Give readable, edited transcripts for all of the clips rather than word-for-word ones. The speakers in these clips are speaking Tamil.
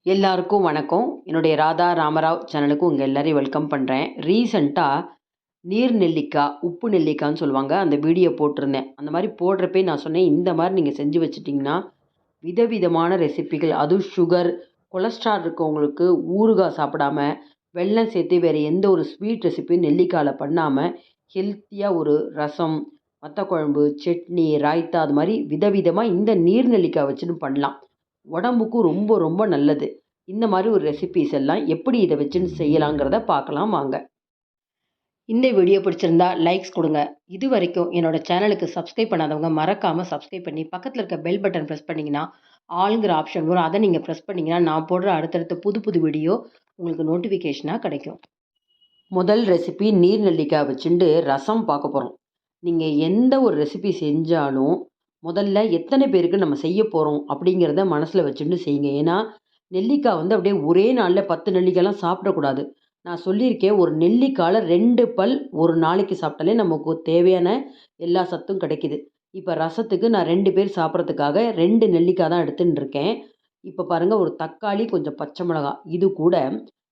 எல்லாருக்கும் வணக்கம். என்னுடைய ராதா ராமராவ் சேனலுக்கு உங்கள் எல்லாரையும் வெல்கம் பண்ணுறேன். ரீசெண்டாக நீர் நெல்லிக்காய், உப்பு நெல்லிக்காய்ன்னு சொல்லுவாங்க. அந்த வீடியோ போட்டிருந்தேன். அந்த மாதிரி போடுறப்பே நான் சொன்னேன், இந்த மாதிரி நீங்கள் செஞ்சு வச்சுட்டிங்கன்னா விதவிதமான ரெசிபிகள், அதுவும் சுகர், கொலஸ்ட்ரால் இருக்கவங்களுக்கு ஊறுகாய் சாப்பிடாம வெல்லம் சேர்த்து வேறு எந்த ஒரு ஸ்வீட் ரெசிபியும் நெல்லிக்காயில் பண்ணாமல் ஹெல்த்தியாக ஒரு ரசம், வத்தக்குழம்பு, சட்னி, ராய்த்தா அது மாதிரி விதவிதமாக இந்த நீர் நெல்லிக்காய் வச்சுன்னு பண்ணலாம். உடம்புக்கும் ரொம்ப ரொம்ப நல்லது. இந்த மாதிரி ஒரு ரெசிபீஸ் எல்லாம் எப்படி இதை வச்சுன்னு செய்யலாங்கிறத பார்க்கலாம் வாங்க. இந்த வீடியோ பிடிச்சிருந்தா லைக்ஸ் கொடுங்க. இது வரைக்கும் என்னோட சேனலுக்கு சப்ஸ்கிரைப் பண்ணாதவங்க மறக்காமல் சப்ஸ்கிரைப் பண்ணி பக்கத்தில் இருக்க பெல் பட்டன் ப்ரெஸ் பண்ணிங்கன்னா ஆளுங்கிற ஆப்ஷன் வரும். அதை நீங்கள் ப்ரெஸ் பண்ணிங்கன்னா நான் போடுற அடுத்தடுத்த புது புது வீடியோ உங்களுக்கு நோட்டிஃபிகேஷனாக கிடைக்கும். முதல் ரெசிபி நீர் நெல்லிக்காய் வச்சுட்டு ரசம் பார்க்க போகிறோம். நீங்கள் எந்த ஒரு ரெசிபி செஞ்சாலும் முதல்ல எத்தனை பேருக்கு நம்ம செய்ய போகிறோம் அப்படிங்கிறத மனசில் வச்சுட்டு செய்யுங்க. ஏன்னா நெல்லிக்காய் அப்படியே ஒரே நாளில் 10 நெல்லிக்காய்லாம் சாப்பிடக்கூடாது. நான் சொல்லியிருக்கேன், ஒரு நெல்லிக்காயில் 2 பல் ஒரு நாளைக்கு சாப்பிட்டாலே நமக்கு தேவையான எல்லா சத்தும் கிடைக்கிது. இப்போ ரசத்துக்கு நான் 2 பேர் சாப்பிட்றதுக்காக 2 நெல்லிக்காய் தான் எடுத்துன்னு இருக்கேன். இப்போ பாருங்கள், ஒரு தக்காளி, கொஞ்சம் பச்சை மிளகாய், இது கூட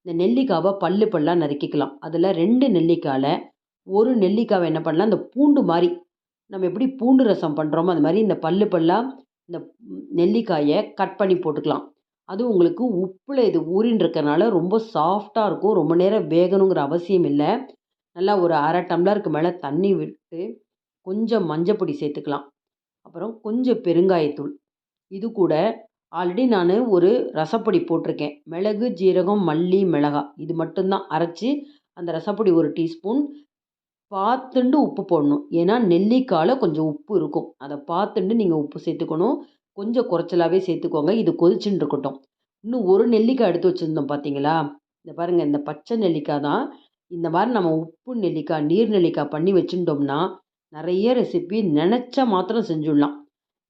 இந்த நெல்லிக்காவை பல்லு பல்லாக நறுக்கிக்கலாம். அதில் 2 நெல்லிக்காயில் ஒரு நெல்லிக்காவை என்ன பண்ணலாம், இந்த பூண்டு மாதிரி நம்ம எப்படி பூண்டு ரசம் பண்ணுறோமோ அது மாதிரி இந்த பல்லு பல்லாக இந்த நெல்லிக்காயை கட் பண்ணி போட்டுக்கலாம். அதுவும் உங்களுக்கு உப்பில் இது ஊறின்னு இருக்கறனால ரொம்ப சாஃப்டாக இருக்கும். ரொம்ப நேரம் வேகணுங்கிற அவசியம் இல்லை. நல்லா ஒரு அரை டம்ளருக்கு மேலே தண்ணி விட்டு கொஞ்சம் மஞ்சப்பொடி சேர்த்துக்கலாம். அப்புறம் கொஞ்சம் பெருங்காயத்தூள். இது கூட ஆல்ரெடி நான் ஒரு ரசப்பொடி போட்டிருக்கேன். மிளகு, ஜீரகம், மல்லி, மிளகாய் இது மட்டும்தான் அரைச்சி அந்த ரசப்பொடி 1 டீஸ்பூன். பார்த்துண்டு உப்பு போடணும். ஏன்னா நெல்லிக்காயில் கொஞ்சம் உப்பு இருக்கும். அதை பார்த்துண்டு நீங்கள் உப்பு சேர்த்துக்கணும். கொஞ்சம் குறைச்சலாகவே சேர்த்துக்கோங்க. இது கொதிச்சுன்னு இருக்கட்டும். இன்னும் ஒரு நெல்லிக்காய் எடுத்து வச்சுருந்தோம் பார்த்தீங்களா? இந்த பாருங்கள், இந்த பச்சை நெல்லிக்காய் தான். இந்த மாதிரி நம்ம உப்பு நெல்லிக்காய், நீர் நெல்லிக்காய் பண்ணி வச்சுட்டோம்னா நிறைய ரெசிபி நினச்ச மாத்திரம் செஞ்சுடலாம்.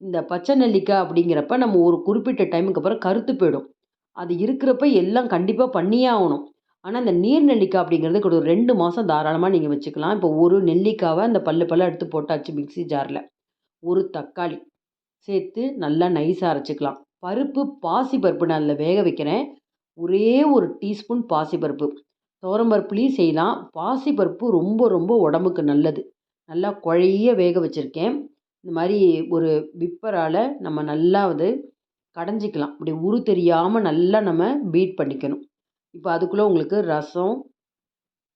இந்த பச்சை நெல்லிக்காய் அப்படிங்கிறப்ப நம்ம ஒரு குறிப்பிட்ட டைமுக்கு அப்புறம் கருத்து போயிடும். அது இருக்கிறப்ப எல்லாம் கண்டிப்பாக பண்ணியே ஆகணும். ஆனால் இந்த நீர் நெல்லிக்காய் அப்படிங்கிறது ஒரு 2 மாதம் தாராளமாக நீங்கள் வச்சுக்கலாம். இப்போ ஒரு நெல்லிக்காவை அந்த பல்லு பல்லாக எடுத்து போட்டாச்சு மிக்ஸி ஜாரில். ஒரு தக்காளி சேர்த்து நல்லா நைஸாக அரைச்சிக்கலாம். பருப்பு, பாசிப்பருப்பு நான் அதில் வேக வைக்கிறேன். ஒரே ஒரு டீஸ்பூன் பாசிப்பருப்பு. துவரம்பருப்புலேயும் செய்யலாம். பாசிப்பருப்பு ரொம்ப ரொம்ப உடம்புக்கு நல்லது. நல்லா குழைய வேக வச்சுருக்கேன். இந்த மாதிரி ஒரு விப்பரால் நம்ம நல்லா கடைஞ்சிக்கலாம். அப்படி உரு தெரியாமல் நல்லா நம்ம பீட் பண்ணிக்கணும். இப்போ அதுக்குள்ளே உங்களுக்கு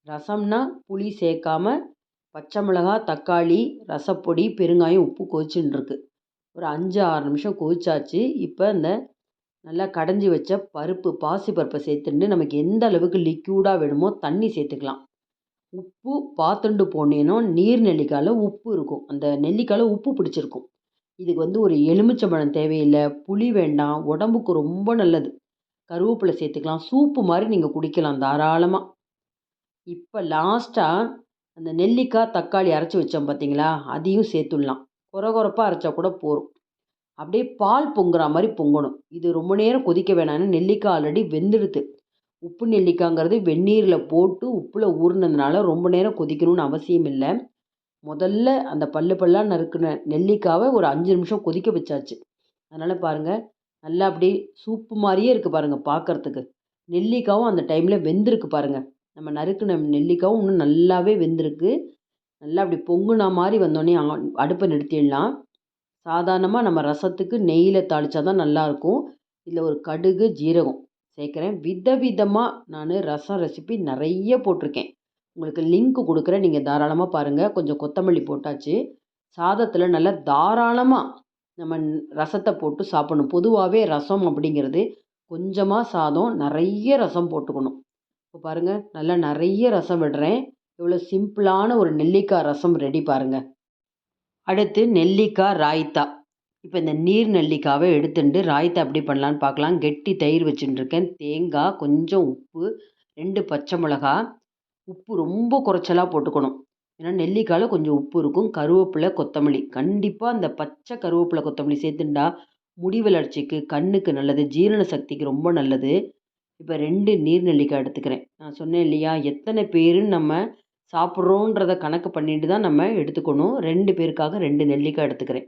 ரசம்னா புளி சேர்க்காம பச்சை மிளகாய், தக்காளி, ரசப்பொடி, பெருங்காயம், உப்பு கொதிச்சுன்னு இருக்கு. ஒரு 5, 6 நிமிஷம் கொதிச்சாச்சு. இப்போ இந்த நல்லா கடைஞ்சி வச்ச பருப்பு, பாசிப்பருப்பை சேர்த்துட்டு நமக்கு எந்த அளவுக்கு லிக்யூடாக வேணுமோ தண்ணி சேர்த்துக்கலாம். உப்பு பார்த்துண்டு போனேன்னா நீர் நெல்லிக்காயில் உப்பு இருக்கும். அந்த நெல்லிக்காயில் உப்பு பிடிச்சிருக்கும். இதுக்கு ஒரு எலுமிச்சம்பழம் தேவையில்லை, புளி வேண்டாம், உடம்புக்கு ரொம்ப நல்லது. கருவேப்பிலை சேர்த்துக்கலாம். சூப்பு மாதிரி நீங்கள் குடிக்கலாம் தாராளமாக. இப்போ லாஸ்ட்டாக அந்த நெல்லிக்காய், தக்காளி அரைச்சி வச்சோம் பார்த்தீங்களா, அதையும் சேர்த்துடலாம். கொரகொரப்பாக அரைச்சா கூட போதும். அப்படியே பால் பொங்குற மாதிரி பொங்கணும். இது ரொம்ப நேரம் கொதிக்க வேணாம்னு, நெல்லிக்காய் ஆல்ரெடி வெந்துடுது. உப்பு நெல்லிக்காய்ங்கிறது வெந்நீரில் போட்டு உப்பில் ஊறினதுனால ரொம்ப நேரம் கொதிக்கணும்னு அவசியம் இல்லை. முதல்ல அந்த பல்லு பல்லாக நறுக்கின நெல்லிக்காவை ஒரு 5 நிமிஷம் கொதிக்க வச்சாச்சு. அதனால் பாருங்கள், நல்லா அப்படியே சூப்பு மாதிரியே இருக்குது பாருங்கள் பார்க்குறதுக்கு. நெல்லிக்காவும் அந்த டைமில் வெந்திருக்கு பாருங்கள். நம்ம நறுக்கின நெல்லிக்காவும் இன்னும் நல்லாவே வெந்திருக்கு. நல்லா அப்படி பொங்குனா மாதிரி வந்தோடனே அடுப்பை நிறுத்திடலாம். சாதாரணமாக நம்ம ரசத்துக்கு நெய்யில் தாளித்தா தான் நல்லாயிருக்கும். இதில் ஒரு கடுகு, ஜீரகம் சேர்க்குறேன். விதவிதமாக நான் ரசம் ரெசிபி நிறைய போட்டிருக்கேன். உங்களுக்கு லிங்க் கொடுக்குறேன், நீங்கள் தாராளமாக பாருங்கள். கொஞ்சம் கொத்தமல்லி போட்டாச்சு. சாதத்தில் நல்லா தாராளமாக நம்ம ரசத்தை போட்டு சாப்பிடணும். பொதுவாகவே ரசம் அப்படிங்கிறது கொஞ்சமாக சாதம், நிறைய ரசம் போட்டுக்கணும். இப்போ பாருங்கள், நல்லா நிறைய ரசம் விடுறேன். இவ்வளோ சிம்பிளான ஒரு நெல்லிக்காய் ரசம் ரெடி பாருங்கள். அடுத்து நெல்லிக்காய் ராய்த்தா. இப்போ இந்த நீர் நெல்லிக்காவை எடுத்துட்டு ராய்த்தா எப்படி பண்ணலான்னு பார்க்கலாம். கெட்டி தயிர் வச்சுட்டுருக்கேன். தேங்காய், கொஞ்சம் உப்பு, 2 பச்சை மிளகா. உப்பு ரொம்ப குறைச்சலாக போட்டுக்கணும். ஏன்னா நெல்லிக்காயில் கொஞ்சம் உப்பு இருக்கும். கருவேப்பிலை, கொத்தமல்லி, கண்டிப்பாக அந்த பச்சை கருவேப்பிலை, கொத்தமல்லி சேர்த்துண்டா முடி வளர்ச்சிக்கு, கண்ணுக்கு நல்லது, ஜீரண சக்திக்கு ரொம்ப நல்லது. இப்போ 2 நீர் நெல்லிக்காய் எடுத்துக்கிறேன். நான் சொன்னேன் இல்லையா, எத்தனை பேருன்னு நம்ம சாப்பிட்றோன்றத கணக்கு பண்ணிட்டு தான் நம்ம எடுத்துக்கணும். 2 பேருக்காக 2 நெல்லிக்காய் எடுத்துக்கிறேன்.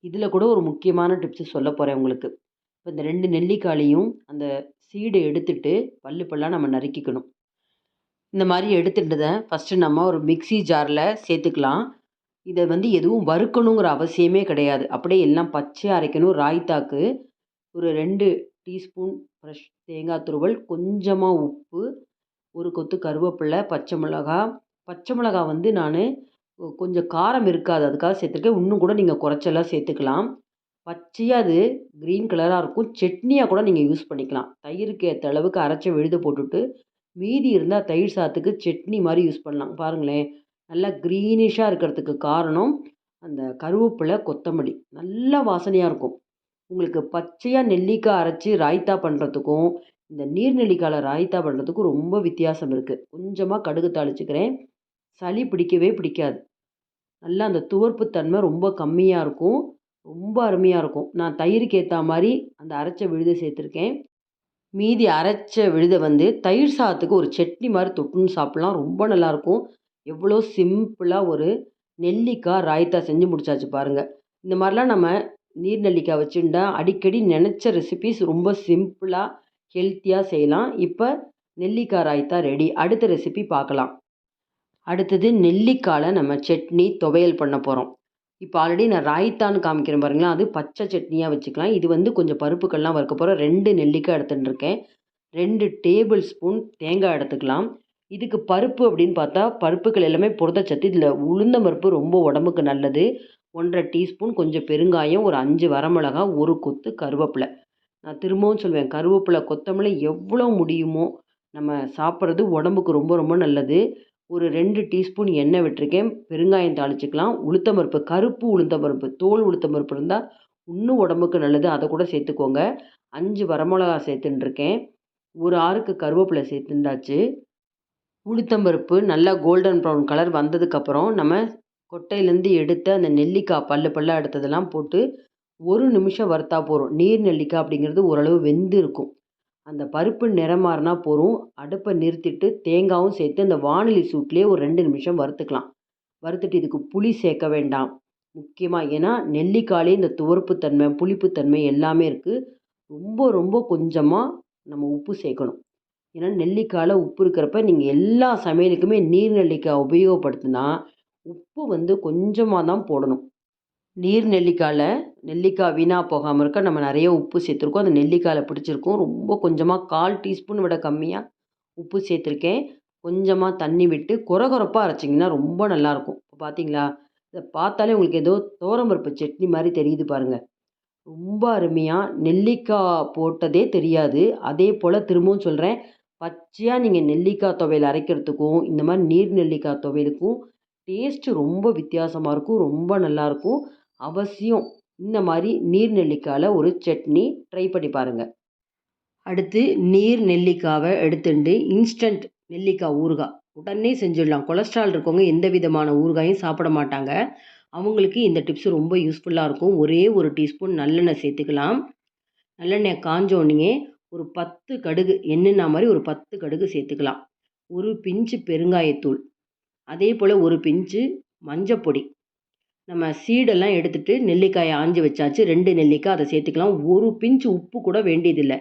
இதில் கூட ஒரு முக்கியமான டிப்ஸு சொல்ல போகிறேன் உங்களுக்கு. இப்போ இந்த 2 நெல்லிக்காயையும் அந்த சீடை எடுத்துட்டு பல்லு பல்லாக நம்ம நறுக்கிக்கணும். இந்த மாதிரி எடுத்துட்டதை ஃபஸ்ட்டு நம்ம ஒரு மிக்ஸி ஜாரில் சேர்த்துக்கலாம். இதை எதுவும் வறுக்கணுங்கிற அவசியமே கிடையாது. அப்படியே எல்லாம் பச்சையாக அரைக்கணும். ராய்த்தாக்கு ஒரு 2 டீஸ்பூன் ஃப்ரெஷ் தேங்காய் துருவல், கொஞ்சமாக உப்பு, ஒரு கொத்து கருவேப்பிலை, பச்சை மிளகா. பச்சை மிளகா நான் கொஞ்சம் காரம் இருக்காது அதுக்காக சேர்த்துருக்கேன். இன்னும் கூட நீங்கள் குறைச்செல்லாம் சேர்த்துக்கலாம். பச்சையாக அது க்ரீன் கலராக இருக்கும். சட்னியாக கூட நீங்கள் யூஸ் பண்ணிக்கலாம். தயிருக்கு ஏற்ற அளவுக்கு அரைச்ச விழுத போட்டுட்டு மீதி இருந்தால் தயிர் சாதத்துக்கு சட்னி மாதிரி யூஸ் பண்ணலாம். பாருங்களேன், நல்லா க்ரீனிஷாக இருக்கிறதுக்கு காரணம் அந்த கருவேப்பிலை, கொத்தமல்லி நல்லா வாசனையாக இருக்கும். உங்களுக்கு பச்சையாக நெல்லிக்காய் அரைச்சி ராய்த்தா பண்ணுறதுக்கும் இந்த நீர் நெல்லிக்காயில் ராய்த்தா பண்ணுறதுக்கும் ரொம்ப வித்தியாசம் இருக்குது. கொஞ்சமாக கடுகு தாளிச்சுக்கிறேன். சளி பிடிக்கவே பிடிக்காது. நல்லா அந்த துவர்ப்பு தன்மை ரொம்ப கம்மியாக இருக்கும். ரொம்ப அருமையாக இருக்கும். நான் தயிருக்கு ஏற்ற மாதிரி அந்த அரைச்ச விழுதை சேர்த்துருக்கேன். மீதி அரைச்ச விழுதை தயிர் சாதத்துக்கு ஒரு சட்னி மாதிரி தொட்டுன்னு சாப்பிட்லாம். ரொம்ப நல்லாயிருக்கும். எவ்வளோ சிம்பிளாக ஒரு நெல்லிக்காய் ராய்த்தா செஞ்சு முடிச்சாச்சு பாருங்கள். இந்த மாதிரிலாம் நம்ம நீர் நெல்லிக்காய் வச்சுருந்தா அடிக்கடி நினச்ச ரெசிபீஸ் ரொம்ப சிம்பிளாக ஹெல்த்தியாக செய்யலாம். இப்போ நெல்லிக்காய் ராய்த்தா ரெடி. அடுத்த ரெசிபி பார்க்கலாம். அடுத்தது நெல்லிக்காயில் நம்ம சட்னி துவையல் பண்ண போகிறோம். இப்போ ஆல்ரெடி நான் ராய்த்தான்னு காமிக்கிறேன் பாருங்களா, அது பச்சை சட்னியாக வச்சுக்கலாம். இது கொஞ்சம் பருப்புக்கள்லாம் வறுக்க போகிறோம். 2 நெல்லிக்காய் எடுத்துகிட்டு இருக்கேன். 2 டேபிள் ஸ்பூன் தேங்காய் எடுத்துக்கலாம். இதுக்கு பருப்பு அப்படின்னு பார்த்தா பருப்புகள் எல்லாமே புரதச்சத்து. இதில் உளுந்தம் பருப்பு ரொம்ப உடம்புக்கு நல்லது. 1½ டீஸ்பூன், கொஞ்சம் பெருங்காயம், ஒரு 5 வரமிளகா, ஒரு கொத்து கருவேப்பிலை. நான் திரும்பவும் சொல்வேன், கருவேப்பிலை, கொத்தமல்லி எவ்வளோ முடியுமோ நம்ம சாப்பிட்றது உடம்புக்கு ரொம்ப ரொம்ப நல்லது. ஒரு 2 டீஸ்பூன் எண்ணெய் விட்டுருக்கேன். பெருங்காயம் தாளிச்சுக்கலாம். உளுத்தம்பருப்பு, கருப்பு உளுத்தம்பருப்பு, தோல் உளுத்தம்பருப்பு இருந்தால் இன்னும் உடம்புக்கு நல்லது. அதை கூட சேர்த்துக்கோங்க. 5 வரமிளகா சேர்த்துட்டுருக்கேன். ஒரு ஆறுக்கு கருவேப்பிலை சேர்த்துண்டாச்சு. உளுத்தம்பருப்பு நல்லா கோல்டன் ப்ரௌன் கலர் வந்ததுக்கப்புறம் நம்ம கொட்டையிலேருந்து எடுத்த அந்த நெல்லிக்காய் பல்லாக எடுத்ததெல்லாம் போட்டு 1 நிமிஷம் வறுத்தா போதும். நீர் நெல்லிக்காய் அப்படிங்கிறது ஓரளவு வெந்து இருக்கும். அந்த பருப்பு நிறம் மாறினா போதும். அடுப்பை நிறுத்திட்டு தேங்காயும் சேர்த்து அந்த வாணலி சூட்லேயே ஒரு 2 நிமிஷம் வறுத்துக்கலாம். வறுத்துட்டு இதுக்கு புளி சேர்க்க வேண்டாம் முக்கியமாக. ஏன்னா நெல்லிக்காயிலே இந்த துவர்ப்புத்தன்மை, புளிப்புத்தன்மை எல்லாமே இருக்குது. ரொம்ப ரொம்ப கொஞ்சமாக நம்ம உப்பு சேர்க்கணும். ஏன்னா நெல்லிக்காயில் உப்பு இருக்கிறப்ப நீங்கள் எல்லா சமையலுக்குமே நீர் நெல்லிக்காய் உபயோகப்படுத்தினா உப்பு கொஞ்சமாக தான் போடணும். நீர் நெல்லிக்காயில் நெல்லிக்காய் வீணாக போகாமல் இருக்க நம்ம நிறைய உப்பு சேர்த்துருக்கோம். அந்த நெல்லிக்காயில் பிடிச்சிருக்கும். ரொம்ப கொஞ்சமாக 1/4 டீஸ்பூன் விட கம்மியாக உப்பு சேர்த்துருக்கேன். கொஞ்சமாக தண்ணி விட்டு கொரகொரப்பாக அரைச்சிங்கன்னா ரொம்ப நல்லாயிருக்கும். இப்போ பார்த்தீங்களா, இதை பார்த்தாலே உங்களுக்கு ஏதோ துவரம்பருப்பு சட்னி மாதிரி தெரியுது பாருங்கள். ரொம்ப அருமையாக நெல்லிக்காய் போட்டதே தெரியாது. அதே போல் திரும்பவும் சொல்கிறேன், பச்சையாக நீங்கள் நெல்லிக்காய் துவையல் அரைக்கிறதுக்கும் இந்த மாதிரி நீர் நெல்லிக்காய் துவையலுக்கும் டேஸ்ட்டு ரொம்ப வித்தியாசமாக இருக்கும். ரொம்ப நல்லாயிருக்கும். அவசியம் இந்த மாதிரி நீர் நெல்லிக்காயில் ஒரு சட்னி ட்ரை பண்ணி பாருங்கள். அடுத்து நீர் நெல்லிக்காவை எடுத்துட்டு இன்ஸ்டன்ட் நெல்லிக்காய் ஊறுகாய் உடனே செஞ்சிடலாம். கொலஸ்ட்ரால் இருக்கவங்க எந்த விதமான ஊறுகாயும் சாப்பிட மாட்டாங்க. அவங்களுக்கு இந்த டிப்ஸ் ரொம்ப யூஸ்ஃபுல்லாக இருக்கும். ஒரே ஒரு டீஸ்பூன் நல்லெண்ணெய் சேர்த்துக்கலாம். நல்லெண்ணெய் காஞ்சோடனே ஒரு 10 கடுகு, எண்ணெய் மாதிரி ஒரு 10 கடுகு சேர்த்துக்கலாம். ஒரு பிஞ்சு பெருங்காயத்தூள், அதே போல் ஒரு பிஞ்சு மஞ்சப்பொடி. நம்ம சீடெல்லாம் எடுத்துகிட்டு நெல்லிக்காயை ஆஞ்சி வச்சாச்சு. 2 நெல்லிக்காய் அதை சேர்த்துக்கலாம். ஒரு பிஞ்சு உப்பு கூட வேண்டியதில்லை.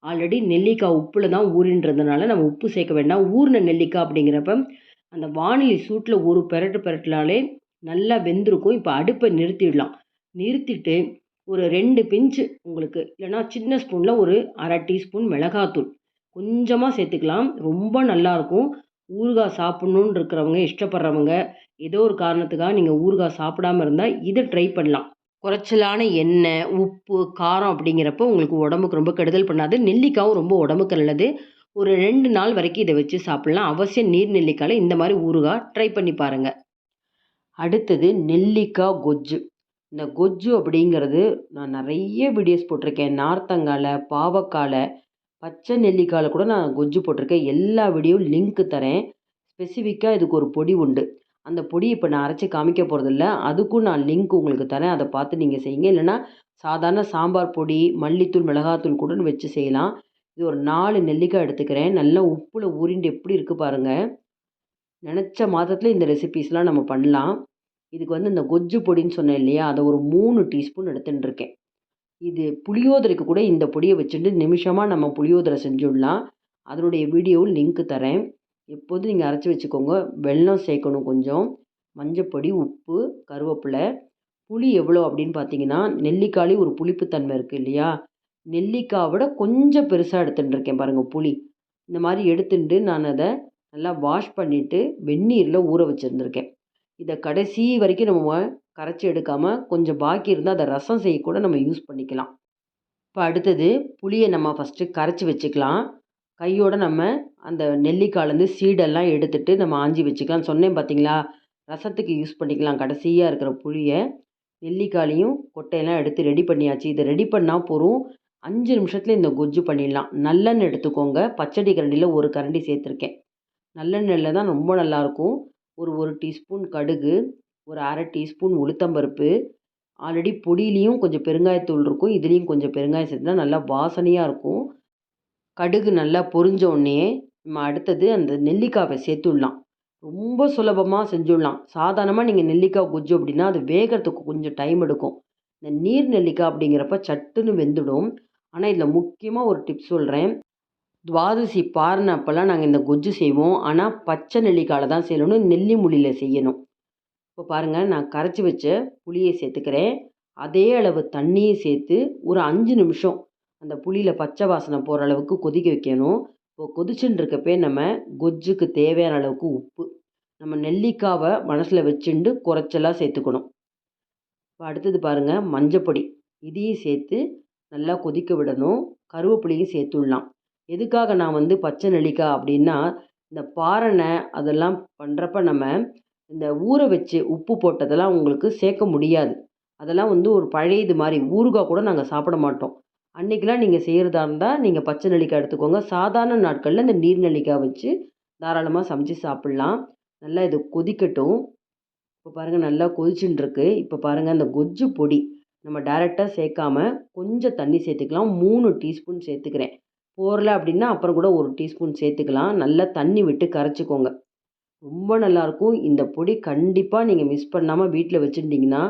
ஆல்ரெடி நெல்லிக்காய் உப்பில் தான் ஊறின்றதுனால நம்ம உப்பு சேர்க்க வேண்டாம். ஊறின நெல்லிக்காய் அப்படிங்கிறப்ப அந்த வாணலி சூட்டில் ஒரு பெரட்டினாலே நல்லா வெந்திருக்கும். இப்போ அடுப்பை நிறுத்திடலாம். நிறுத்திட்டு ஒரு 2 பிஞ்சு உங்களுக்கு இல்லைனா சின்ன ஸ்பூனில் ஒரு 1/2 டீஸ்பூன் மிளகாத்தூள் கொஞ்சமாக சேர்த்துக்கலாம். ரொம்ப நல்லாயிருக்கும். ஊறுகாய் சாப்பிட்ணுன்னு இருக்கிறவங்க, இஷ்டப்படுறவங்க, ஏதோ ஒரு காரணத்துக்காக நீங்கள் ஊறுகாய் சாப்பிடாமல் இருந்தால் இதை ட்ரை பண்ணலாம். குறைச்சலான எண்ணெய், உப்பு, காரம் அப்படிங்கிறப்போ உங்களுக்கு உடம்புக்கு ரொம்ப கெடுதல் பண்ணாது. நெல்லிக்காயும் ரொம்ப உடம்புக்கு நல்லது. ஒரு 2 நாள் வரைக்கும் இதை வச்சு சாப்பிட்லாம். அவசியம் நீர் நெல்லிக்காயில் இந்த மாதிரி ஊறுகாய் ட்ரை பண்ணி பாருங்கள். அடுத்தது நெல்லிக்காய் கொஜ்ஜு. இந்த கொஜ்ஜு அப்படிங்கிறது நான் நிறைய வீடியோஸ் போட்டிருக்கேன். நார்த்தங்காயில், பாவக்காயில், பச்சை நெல்லிக்காயில் கூட நான் கொஜ்ஜு போட்டிருக்கேன். எல்லா வீடியோவும் லிங்க்கு தரேன். ஸ்பெசிஃபிக்காக இதுக்கு ஒரு பொடி உண்டு. அந்த பொடி இப்போ நான் அரைச்சி காமிக்க போகிறதில்ல. அதுக்கும் நான் லிங்க் உங்களுக்கு தரேன். அதை பார்த்து நீங்கள் செய்யுங்க. இல்லைனா சாதாரண சாம்பார் பொடி, மல்லித்தூள், மிளகாத்தூள் கூட வச்சு செய்யலாம். இது ஒரு 4 நெல்லிக்காய் எடுத்துக்கிறேன். நல்லா உப்பில் ஊறிண்டு எப்படி இருக்குது பாருங்கள். நினச்ச மாதத்தில் இந்த ரெசிபீஸ்லாம் நம்ம பண்ணலாம். இதுக்கு இந்த கொஜ்ஜு பொடின்னு சொன்னேன் இல்லையா, அதை ஒரு 3 டீஸ்பூன் எடுத்துட்டுருக்கேன். இது புளியோதரைக்கு கூட இந்த பொடியை வச்சுட்டு நிமிஷமாக நம்ம புளியோதரை செஞ்சுடலாம். அதனுடைய வீடியோ லிங்க் தரேன். எப்போதும் நீங்கள் அரைச்சி வச்சுக்கோங்க. வெல்லம் சேர்க்கணும் கொஞ்சம், மஞ்சப்பொடி, உப்பு, கருவேப்பிலை. புளி எவ்வளோ அப்படின்னு பார்த்தீங்கன்னா, நெல்லிக்காயிலே ஒரு புளிப்புத்தன்மை இருக்குது இல்லையா? நெல்லிக்காய் விட கொஞ்சம் பெருசாக எடுத்துட்டுருக்கேன் பாருங்கள் புளி. இந்த மாதிரி எடுத்துட்டு நான் அதை நல்லா வாஷ் பண்ணிவிட்டு வெந்நீரில் ஊற வச்சுருந்துருக்கேன். இதை கடைசி வரைக்கும் நம்ம கரைச்சி எடுக்காமல் கொஞ்சம் பாக்கி இருந்தால் அதை ரசம் செய்ய கூட நம்ம யூஸ் பண்ணிக்கலாம். இப்போ அடுத்தது புளியை நம்ம ஃபஸ்ட்டு கரைச்சி வச்சுக்கலாம். கையோட நம்ம அந்த நெல்லிக்காயிலேருந்து சீடெல்லாம் எடுத்துட்டு நம்ம ஆஞ்சி வச்சுக்கலாம். சொன்னேன் பார்த்தீங்களா? ரசத்துக்கு யூஸ் பண்ணிக்கலாம். கடைசியாக இருக்கிற புளியை நெல்லிக்காயையும் கொட்டையெல்லாம் எடுத்து ரெடி பண்ணியாச்சு. இதை ரெடி பண்ணால் போதும், 5 நிமிஷத்தில் இந்த கொஜ்ஜு பண்ணிடலாம். நல்லெண்ணெய் எடுத்துக்கோங்க. பச்சடி கரண்டியில் 1 கரண்டி சேர்த்துருக்கேன். நல்லெண்ணெயில் தான் ரொம்ப நல்லாயிருக்கும். ஒரு 1 டீஸ்பூன் கடுகு, ஒரு 1/2 டீஸ்பூன் உளுத்தம்பருப்பு. ஆல்ரெடி பொடியிலையும் கொஞ்சம் பெருங்காயத்தூள் இருக்கும். இதுலேயும் கொஞ்சம் பெருங்காயம் சேர்த்துனா நல்லா வாசனையாக இருக்கும். கடுகு நல்லா பொரிஞ்ச உடனேயே நம்ம அடுத்தது அந்த நெல்லிக்காவை சேர்த்துடலாம். ரொம்ப சுலபமாக செஞ்சுடலாம். சாதாரணமாக நீங்கள் நெல்லிக்காய் கொஜ்ஜு அப்படின்னா அது வேகிறதுக்கு கொஞ்சம் டைம் எடுக்கும். இந்த நீர் நெல்லிக்காய் அப்படிங்கிறப்ப சட்டுன்னு வெந்துடும். ஆனால் இதில் முக்கியமாக ஒரு டிப்ஸ் சொல்கிறேன். துவாதசி பாருன அப்போல்லாம் நாங்கள் இந்த கொஜ்ஜு செய்வோம். ஆனால் பச்சை நெல்லிக்காயில் தான் செய்யணும், நெல்லி முள்ளியில் செய்யணும். இப்போ பாருங்கள், நான் கரைச்சி வச்ச புளியை சேர்த்துக்கிறேன். அதே அளவு தண்ணியும் சேர்த்து ஒரு 5 நிமிஷம் அந்த புளியில் பச்சை வாசனை போகிற அளவுக்கு கொதிக்க வைக்கணும். இப்போ கொதிச்சுன்னு இருக்கப்பே நம்ம கொஜ்ஜுக்கு தேவையான அளவுக்கு உப்பு, நம்ம நெல்லிக்காவை மனசில் வச்சுண்டு குறைச்சலாக சேர்த்துக்கணும். இப்போ அடுத்தது பாருங்கள், மஞ்சப்பொடி இதையும் சேர்த்து நல்லா கொதிக்க விடணும். கருவேப்பிலையும் சேர்த்துடலாம். எதுக்காக நான் பச்சை நெல்லிக்காய் அப்படின்னா, இந்த பாரணை அதெல்லாம் பண்ணுறப்ப நம்ம இந்த ஊற வச்சு உப்பு போட்டதெல்லாம் உங்களுக்கு சேர்க்க முடியாது. அதெல்லாம் ஒரு பழைய இது மாதிரி ஊறுகாய் கூட நாங்கள் சாப்பிட மாட்டோம். அன்றைக்கெலாம் நீங்கள் செய்கிறதா இருந்தால் நீங்கள் பச்சை நெல்லிக்காய் எடுத்துக்கோங்க. சாதாரண நாட்களில் இந்த நீர் நெல்லிக்காய் வச்சு தாராளமாக சமைச்சு சாப்பிட்லாம். நல்லா இது கொதிக்கட்டும். இப்போ பாருங்கள், நல்லா கொதிச்சுன்னு இருக்கு. இப்போ பாருங்கள், அந்த கொஜ்ஜு பொடி நம்ம டைரெக்டாக சேர்க்காம கொஞ்சம் தண்ணி சேர்த்துக்கலாம். 3 டீஸ்பூன் சேர்த்துக்கிறேன். போரல அப்படின்னா அப்புறம் கூட 1 டீஸ்பூன் சேர்த்துக்கலாம். நல்லா தண்ணி விட்டு கரைச்சிக்கோங்க. ரொம்ப நல்லாயிருக்கும். இந்த பொடி கண்டிப்பாக நீங்கள் மிஸ் பண்ணாமல் வீட்டில் வச்சுருந்தீங்கன்னா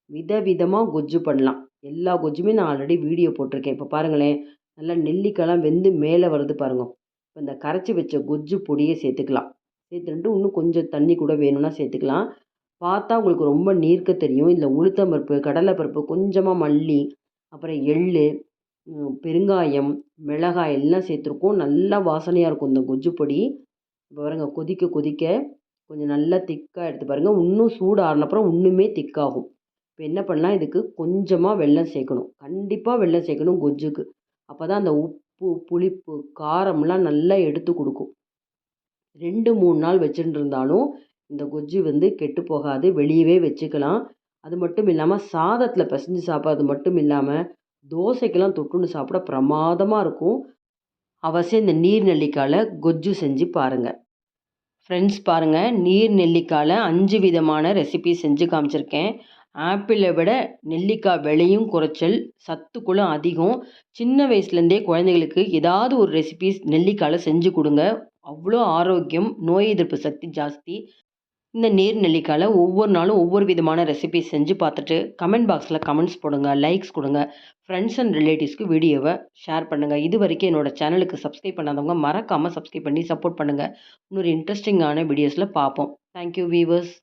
விதவிதமாக கொஜ்ஜு பண்ணலாம். எல்லா கொஜ்ஜுமே நான் ஆல்ரெடி வீடியோ போட்டிருக்கேன். இப்போ பாருங்களேன், நல்லா நெல்லிக்காய்லாம் வெந்து மேலே வருது பாருங்க. இப்போ இந்த கரைச்சி வச்ச கொஜ்ஜு பொடியை சேர்த்துக்கலாம். சேர்த்துட்டு இன்னும் கொஞ்சம் தண்ணி கூட வேணும்னா சேர்த்துக்கலாம். பார்த்தா உங்களுக்கு ரொம்ப நீர்க்க தெரியும். இதில் உளுத்தம்பருப்பு, கடலைப்பருப்பு, கொஞ்சமாக மல்லி, அப்புறம் எள்ளு, பெருங்காயம், மிளகாய் எல்லாம் சேர்த்துருக்கோம். நல்லா வாசனையாக இருக்கும் இந்த கொஜ்ஜு பொடி. இப்போ பாருங்க, கொதிக்க கொதிக்க கொஞ்சம் நல்லா திக்காக எடுத்து பாருங்கள். இன்னும் சூடு ஆறுனப்புறம் இன்னுமே திக்காகும். இப்போ என்ன பண்ணலாம், இதுக்கு கொஞ்சமாக வெல்லம் சேர்க்கணும். கண்டிப்பாக வெல்லம் சேர்க்கணும் கொஜ்ஜுக்கு. அப்போ தான் அந்த உப்பு, புளிப்பு, காரம்லாம் நல்லா எடுத்து கொடுக்கும். 2, 3 நாள் வச்சுட்டு இருந்தாலும் இந்த கொஜ்ஜு கெட்டு போகாது. வெளியவே வச்சுக்கலாம். அது மட்டும் இல்லாமல் சாதத்தில் பிசைஞ்சு சாப்பிட்றது மட்டும் இல்லாமல் தோசைக்கெல்லாம் தொட்டுன்னு சாப்பிட பிரமாதமாக இருக்கும். அவசியம் இந்த நீர் நெல்லிக்காயில் கொஜ்ஜு செஞ்சு பாருங்கள். ஃப்ரெண்ட்ஸ் பாருங்கள், நீர் நெல்லிக்காயில் 5 விதமான ரெசிபி செஞ்சு காமிச்சிருக்கேன். ஆப்பிளை விட நெல்லிக்காய் விலையும் குறைச்சல், சத்துக்களும் அதிகம். சின்ன வயசுலேருந்தே குழந்தைகளுக்கு ஏதாவது ஒரு ரெசிபீஸ் நெல்லிக்காயில் செஞ்சு கொடுங்க. அவ்வளோ ஆரோக்கியம், நோய் எதிர்ப்பு சக்தி ஜாஸ்தி. இந்த நீர் நெல்லிக்காயில் ஒவ்வொரு நாளும் ஒவ்வொரு விதமான ரெசிபீஸ் செஞ்சு பார்த்துட்டு கமெண்ட் பாக்ஸில் கமெண்ட்ஸ் போடுங்க, லைக்ஸ் கொடுங்க. ஃப்ரெண்ட்ஸ் அண்ட் ரிலேட்டிவ்ஸ்க்கு வீடியோவை ஷேர் பண்ணுங்கள். இது வரைக்கும் என்னோடய சேனலுக்கு சப்ஸ்கிரைப் பண்ணாதவங்க மறக்காமல் சப்ஸ்கிரைப் பண்ணி சப்போர்ட் பண்ணுங்கள். இன்னொரு இன்ட்ரெஸ்டிங்கான வீடியோஸில் பார்ப்போம். Thank you viewers.